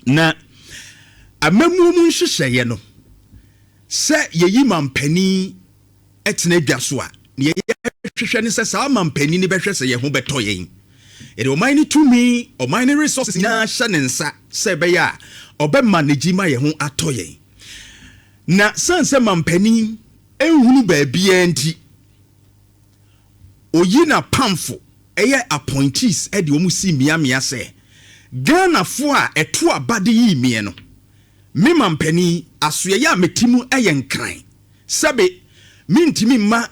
na amamu mu nhyehyɛ no sɛ yeyi mampani etena dwaso a ne yɛhwehwɛ ne sɛ saa mampani ne bɛhwɛ sɛ yɛho bɛtɔ yɛn ere oman ne tumi oman ne resources na hyɛ ne nsa sɛ bɛyɛ a ɔbɛma ne gyima yɛho atɔ yɛn na sanse mampani ehunu baabia nti oyi na pamfo ɛyɛ appointees ɛde omu si miamia sɛ Ghana fo a ɛto abade yi mie no me mampani asoyɛ a metimu ɛyɛ nkran sɛbe mintimi ma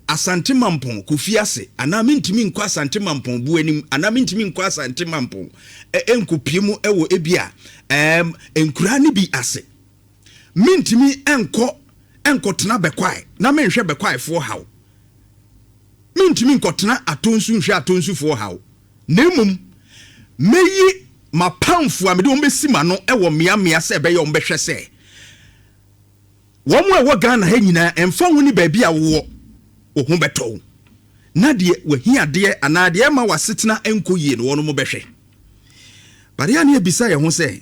asante mampon kofi ase ana mintimi nkɔ asante mampon bu anim ana mintimi nkɔ asante mampon enkopie mu ɛwɔ ebia enkura ne bi ase mintimi enko tena bekwai na menhwɛ bekwai fo haw mintimi nkɔ tena atonsu nhwɛ atonsu fo haw nemum meyi mapamfo amede wo besi ma no ɛwɔ miamia sɛ bɛyɛ wo bɛhwɛ sɛ wo mo ɛwɔ Ghana ha nyina emfa ho ni baabi a wo ho bɛtɔ na de wahiadeɛ ana de ma wasetena enkoyie no wono mo bɛhwɛ bare ya ne bisa ye ho sɛ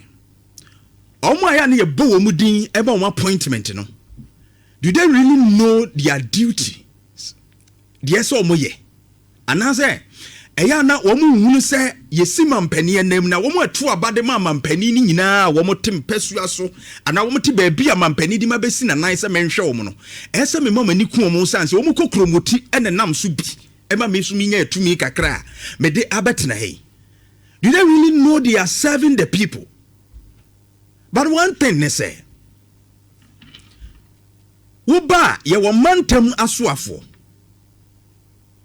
omo aya ne ye bo wo mu din eba wo appointment no do they really know their duty deɛ sɛ omo ye ana sɛ eya na wo mu hunu sɛ yesi mampani enam na wo mu ato abade ma mampani ni nyinaa wo mu tem pesua so ana wo mu te baabi a mampani di ma besi na nan sɛ menhwɛ wo mu no ɛsɛ me mama ni ku wo mu sanse wo mu kokromoti ene nam so bi ema me so mi nya atumi kakra me de abetena hei. Do they really know they are serving the people? But one thing they say, Uba ye wo mantem asoafo.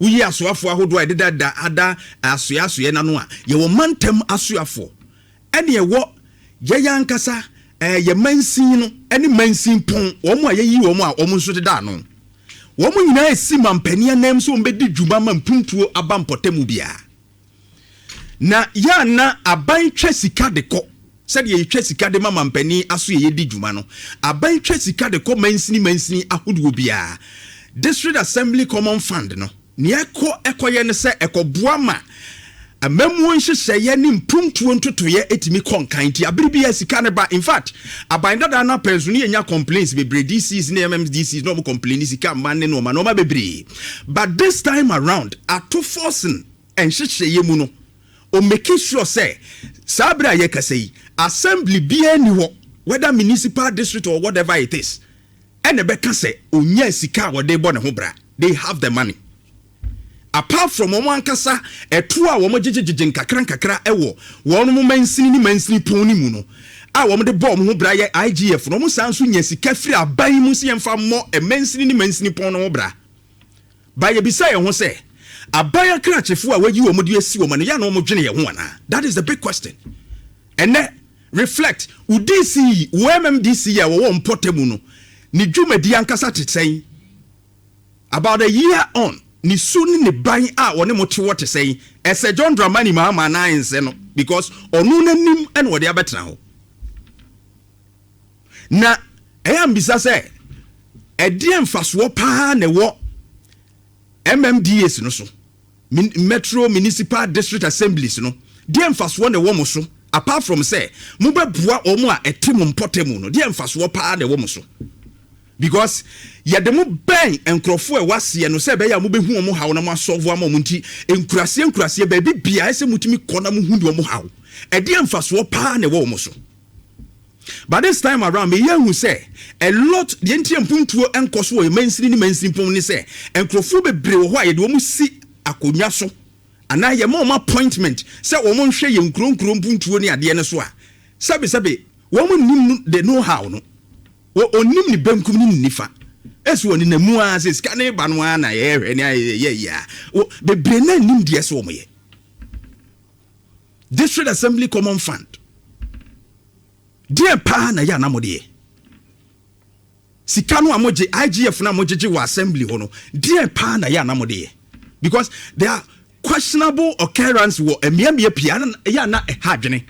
Uyi asoafo ahodo a deda ada asoaso ye nano a ye wo mantem asoafo. Ene ye wo ye yankasa ye mansin no ene mansin pon wo mo a ye yi wo mo a wo mo nso deda no. Wo mo nyina esi mampani anam so mbedi dwuma mampuntuo abampotemu bia. Na ya na aban twa sika de kɔ sɛ ye twa sika de mampani aso ye di dwuma no aban twa sika de kɔ mansini ahodo bia district assembly common fund no ne ekoye ne sɛ ekoboa ma amamu nhyehyɛ ye ne mpumtuo ntotoye etimi konkan ti abiribia sika ne ba in fact aban dada na pension ye nya complaints bebre DCs ne MMDCs no mo complain sika man ne no ma bebre but this time around ato forcing nhyehyɛ ye mu no o make sure say sabra ye kasei assembly bia ni ho whether municipal district or whatever it is ene be kase onya sika wo de bo ne ho bra they have the money apart from omo ankasa etu a wo mo gigigigin kakra ewo wo no mo mansini pon ni mu no a wo mo de bo mo ho bra ye IGF no mo sanso nya sika firi aban mu se yemfa mo e mansini pon no ho bra ba ye bisa ye ho se abaya krachefo a wayi wo mo de asi wo ma no ya no mo dwene ye ho ana. That is the big question. And then reflect udc MMDC ya wo mpotemu no ni dwumadi ankasa tetsen about a year on ni suni ne ban a woni mo te what say ese John Dramani ma na ense no because onu nanim ene wo de abetena ho na eyambisa se ede mfaso pa na wo MMDAs no so Metro Municipal District Assemblies no de mfaso na wo mo so apart from say mo bebua omo a etemu mpotemu no de mfaso pa na wo mo so because yademu ben enkrofo e wase no se be ya mo behu omo hawo na mo asolve am omo nti enkurase ba bibia ese mutimi kona mo hu de omo hawo e de mfaso pa na wo mo so. But this time around, me hear who say a lot the NTM puntuo enkoso e mansini pon ni say enkrofo bebre wo ho a ye de wo mu si akonya so ana ye mo appointment say wo mo hwe ye nkronkron puntuo ni ade ne so a sabe wo mo nim the know how no wo onim ni bankum ni nifa esu oni na mu a se ska ne ba no na ye hwe ni ye wo bebre na nim de so wo ye District Assembly Common Fund dear pa na ya na modie sika no amoje IGF na mojeje wa assembly hono dear pa na ya na modie because there are questionable occurrence wo emiamie pia ya na hadwene